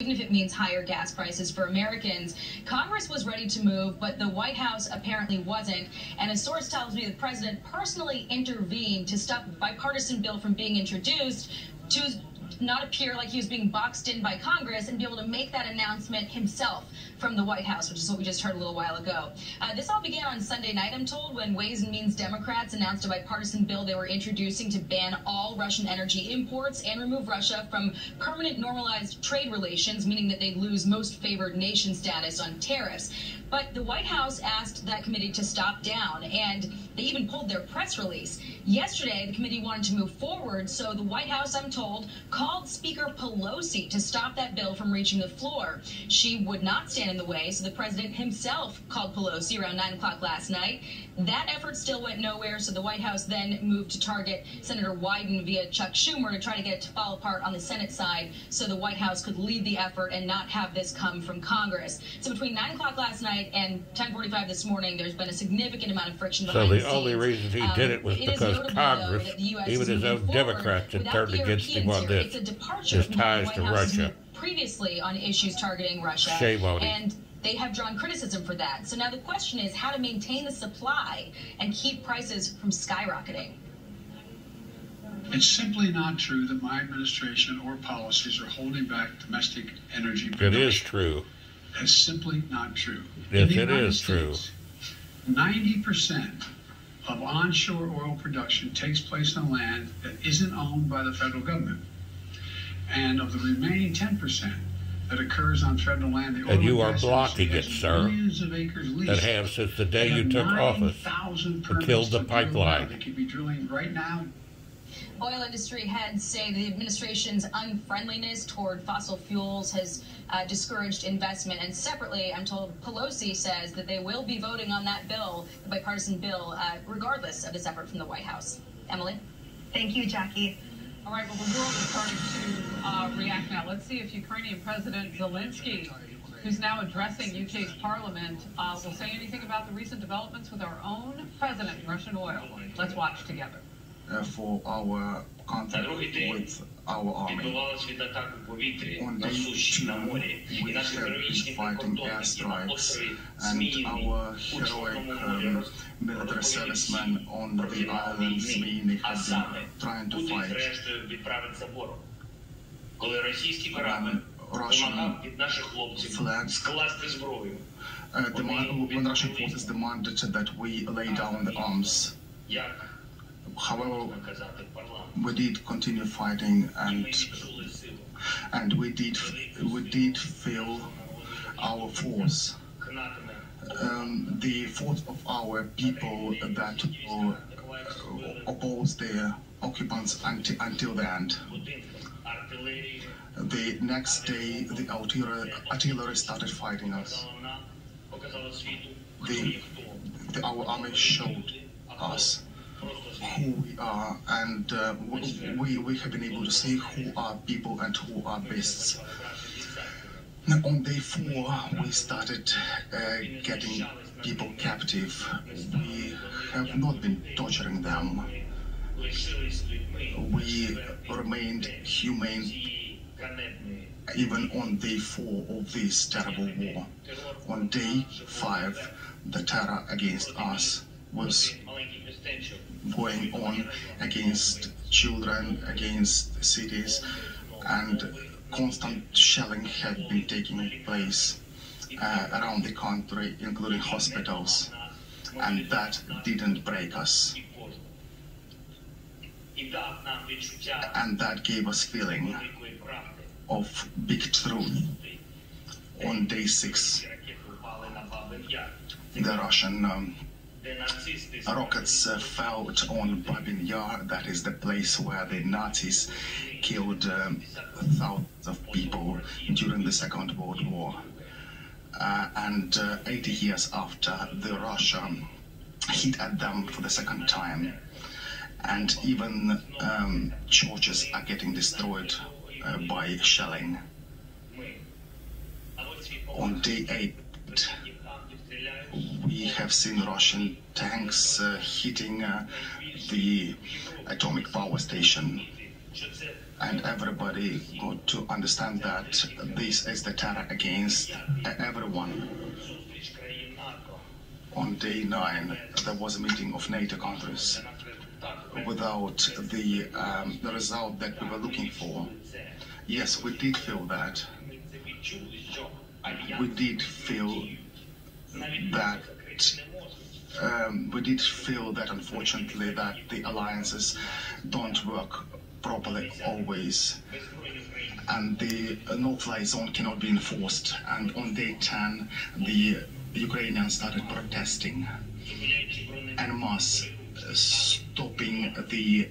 even if it means higher gas prices for Americans. Congress was ready to move, but the White House apparently wasn't. And a source tells me the president personally intervened to stop the bipartisan bill from being introduced to not appear like he was being boxed in by Congress and be able to make that announcement himself from the White House, which is what we just heard a little while ago. This all began on Sunday night, I'm told, when Ways and Means Democrats announced a bipartisan bill they were introducing to ban all Russian energy imports and remove Russia from permanent normalized trade relations, meaning that they'd lose most favored nation status on tariffs. But the White House asked that committee to stop down, and they even pulled their press release. Yesterday, the committee wanted to move forward, so the White House, I'm told, called Speaker Pelosi to stop that bill from reaching the floor. She would not stand in the way, so the president himself called Pelosi around 9 o'clock last night. That effort still went nowhere, so the White House then moved to target Senator Wyden via Chuck Schumer to try to get it to fall apart on the Senate side so the White House could lead the effort and not have this come from Congress. So between 9 o'clock last night and 10:45 this morning, there's been a significant amount of friction behind the scenes. So the only reason he did it was because Congress, even his own Democrats, had turned against him on this. His ties to Russia. Previously on issues targeting Russia. Shame on him. And they have drawn criticism for that. So now the question is how to maintain the supply and keep prices from skyrocketing. It's simply not true that my administration or policies are holding back domestic energy production. It is true. That's simply not true. Yes, it is true. 90% of onshore oil production takes place on land that isn't owned by the federal government. And of the remaining 10% that occurs on federal land, the oil and you are blocking it, sir. Millions of acres leased. That have since the day you took office and killed the pipeline. They could be drilling right now. Oil industry heads say the administration's unfriendliness toward fossil fuels has discouraged investment. And separately, I'm told Pelosi says that they will be voting on that bill, the bipartisan bill, regardless of this effort from the White House. Emily? Thank you, Jackie. All right, well, the world is starting to react now. Let's see if Ukrainian President Zelensky, who's now addressing UK's parliament, will say anything about the recent developments with our own president in Russian oil. Let's watch together. For our contact with our army. On day 2, we have been fighting airstrikes, and our heroic military servicemen on the islands mainly have been trying to fight. When Russian flags when Russian forces demanded that we lay down the arms. However, we did continue fighting, and we did feel our force, the force of our people that opposed the occupants until the end. The next day, the artillery started fighting us. Our army showed us who we are, and we have been able to say who are people and who are beasts. Now, on day 4, we started getting people captive. We have not been torturing them. We remained humane even on day 4 of this terrible war. On day 5, the terror against us was going on against children, against cities, and constant shelling had been taking place around the country, including hospitals, and that didn't break us. And that gave us feeling of big truth. On day 6, the Russian rockets fell on Babin Yar, that is the place where the Nazis killed thousands of people during the Second World War. And 80 years after, the Russia hit at them for the second time. And even churches are getting destroyed by shelling. On day 8, we have seen Russian tanks hitting the atomic power station. And everybody got to understand that this is the terror against everyone. On day 9, there was a meeting of NATO countries without the result that we were looking for. Yes, we did feel that. We did feel that. Unfortunately, that the alliances don't work properly always, and the no-fly zone cannot be enforced. And on day 10, the Ukrainians started protesting en masse, stopping the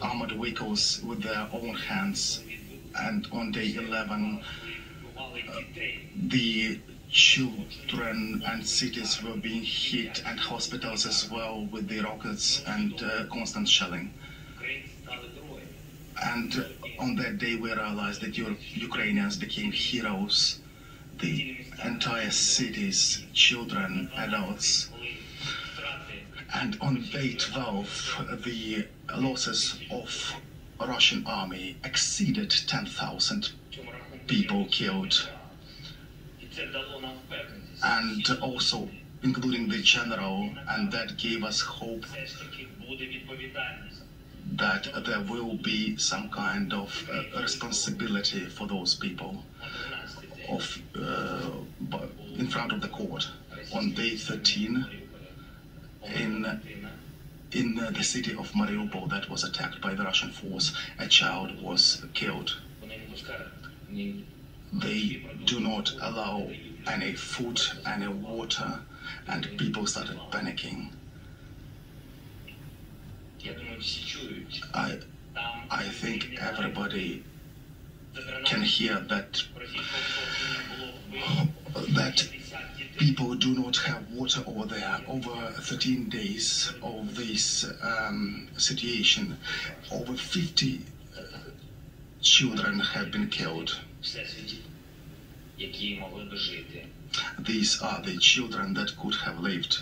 armored vehicles with their own hands. And on day 11, the children and cities were being hit, and hospitals as well, with the rockets and constant shelling. And on that day we realized that Ukrainians became heroes. The entire cities, children, adults. And on day 12, the losses of Russian army exceeded 10,000 people killed. And also including the general, and that gave us hope that there will be some kind of responsibility for those people in front of the court. On day 13, in the city of Mariupol that was attacked by the Russian force, a child was killed. They do not allow any food, any water, and people started panicking. I think everybody can hear that people do not have water over there. Over 13 days of this situation, over 50 children have been killed. These are the children that could have lived,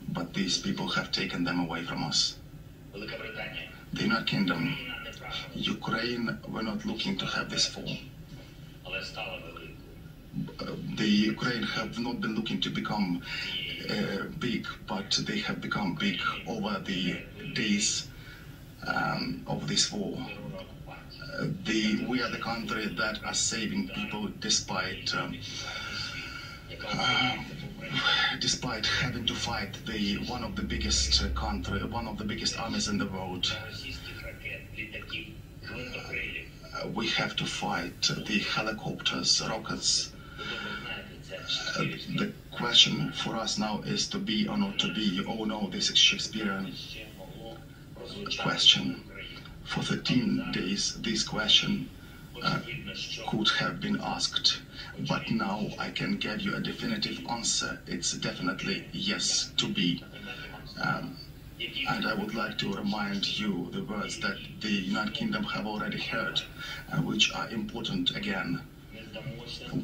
but these people have taken them away from us. The United Kingdom, Ukraine, were not looking to have this fall. The Ukraine have not been looking to become big, but they have become big over the days of this war. We are the country that are saving people despite having to fight one of the biggest armies in the world. We have to fight the helicopters, rockets. The question for us now is to be or not to be. You all know this is Shakespearean question. For 13 days, this question could have been asked, but now I can give you a definitive answer. It's definitely yes, to be. And I would like to remind you the words that the United Kingdom have already heard, which are important again.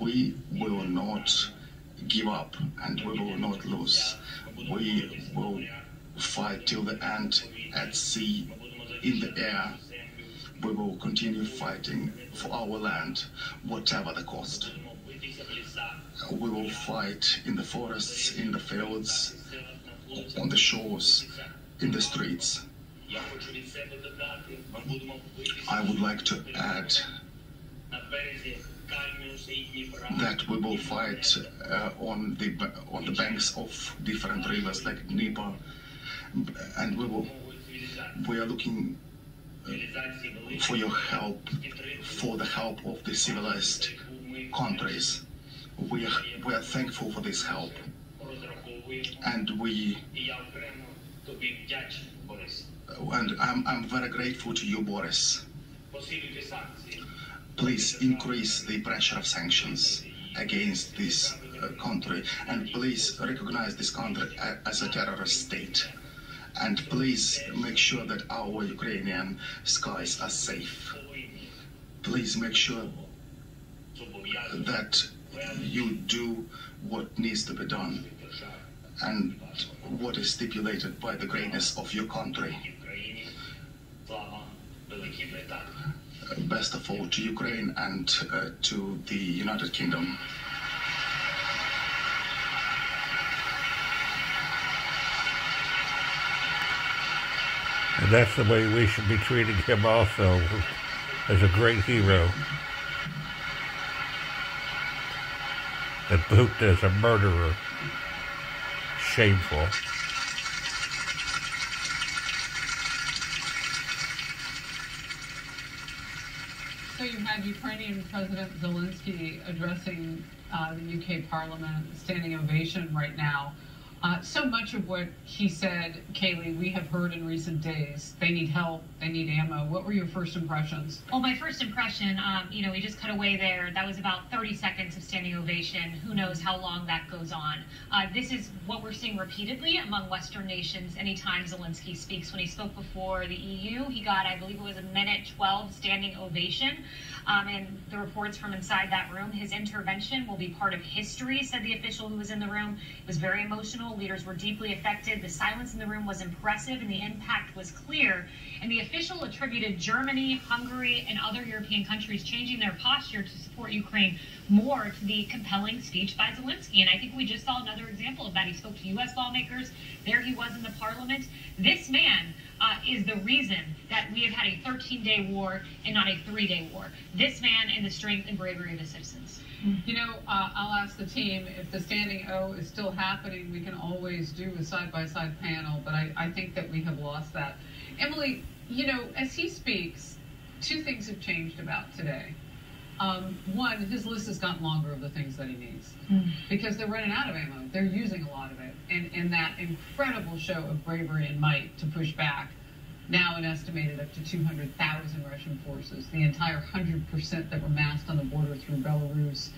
We will not give up, and we will not lose. We will fight till the end, at sea, in the air. We will continue fighting for our land, whatever the cost. We will fight in the forests, in the fields, on the shores, in the streets. I would like to add that we will fight on the banks of different rivers like Dnieper, and we are looking for your help, for the help of the civilized countries. We are thankful for this help, and I'm very grateful to you, Boris. Please increase the pressure of sanctions against this country, and please recognize this country as a terrorist state. And please make sure that our Ukrainian skies are safe. Please make sure that you do what needs to be done and what is stipulated by the greatness of your country. best of all to Ukraine and to the United Kingdom. And that's the way we should be treating him also, as a great hero. And Putin as a murderer. Shameful. So you had Ukrainian President Zelensky addressing the UK Parliament, standing ovation right now. So much of what he said, Kaylee, we have heard in recent days. They need help, they need ammo. What were your first impressions? Well, my first impression, we just cut away there. That was about 30 seconds of standing ovation. Who knows how long that goes on. This is what we're seeing repeatedly among Western nations anytime Zelensky speaks. When he spoke before the EU, he got, I believe it was a minute 12 standing ovation. And the reports from inside that room, his intervention will be part of history, said the official who was in the room. It was very emotional. Leaders were deeply affected. The silence in the room was impressive and the impact was clear. And the official attributed Germany, Hungary, and other European countries changing their posture to support Ukraine more to the compelling speech by Zelensky. And I think we just saw another example of that. He spoke to U.S. lawmakers. There he was in the parliament. This man is the reason that we have had a 13-day war and not a 3-day war. This man and the strength and bravery of his citizens. I'll ask the team, if the standing O is still happening, we can always do a side-by-side panel, but I think that we have lost that. Emily, as he speaks, two things have changed about today. One, his list has gotten longer of the things that he needs because they're running out of ammo. They're using a lot of it. And in that incredible show of bravery and might to push back, now an estimated up to 200,000 Russian forces, the entire 100% that were massed on the border through Belarus,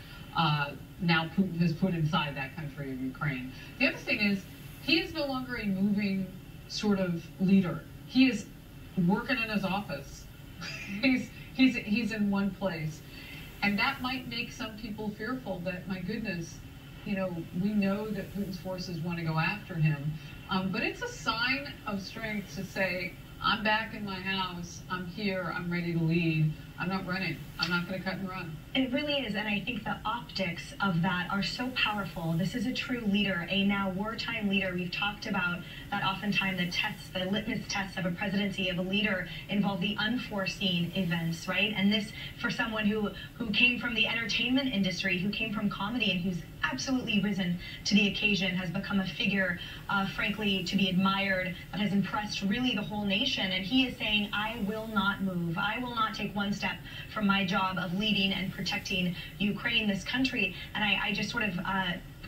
now Putin has put inside that country of Ukraine. The other thing is, he is no longer a moving sort of leader. He is working in his office. He's in one place. And that might make some people fearful that, my goodness, we know that Putin's forces want to go after him. But it's a sign of strength to say, I'm back in my house, I'm here, I'm ready to lead, I'm not running, I'm not going to cut and run. It really is, and I think the optics of that are so powerful. This is a true leader, a now wartime leader. We've talked about that oftentimes the litmus tests of a presidency, of a leader, involve the unforeseen events, right? And this, for someone who came from the entertainment industry, who came from comedy, and who's absolutely risen to the occasion, has become a figure, frankly, to be admired, that has impressed really the whole nation. And he is saying, I will not move. I will not take one step from my job of leading and protecting Ukraine, this country. And I just sort of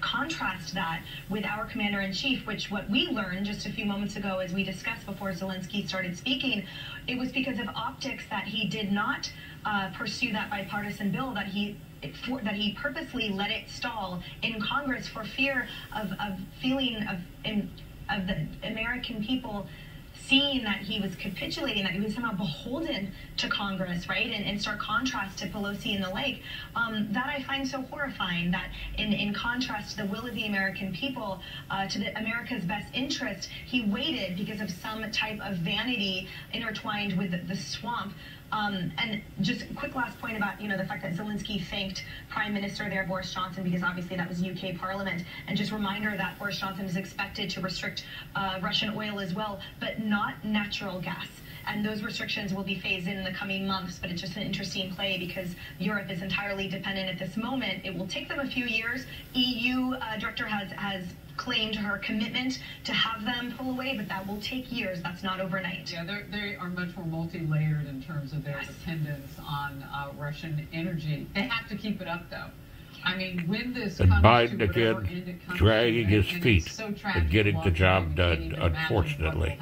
contrast that with our commander-in-chief, which what we learned just a few moments ago as we discussed before Zelensky started speaking, it was because of optics that he did not pursue that bipartisan bill, that he purposely let it stall in Congress for fear of the American people seeing that he was capitulating, that he was somehow beholden to Congress, right? And stark contrast to Pelosi and the like. That I find so horrifying, that in contrast to the will of the American people, to America's best interest, he waited because of some type of vanity intertwined with the swamp. And just a quick last point about, the fact that Zelensky thanked Prime Minister there, Boris Johnson, because obviously that was UK Parliament. And just reminder that Boris Johnson is expected to restrict Russian oil as well, but not natural gas. And those restrictions will be phased in the coming months, but it's just an interesting play because Europe is entirely dependent at this moment. It will take them a few years. EU director has claimed her commitment to have them pull away, but that will take years. That's not overnight. Yeah, they are much more multi-layered in terms of their dependence on Russian energy. They have to keep it up, though. I mean, when this and comes Biden to again dragging his feet and getting the job done, unfortunately.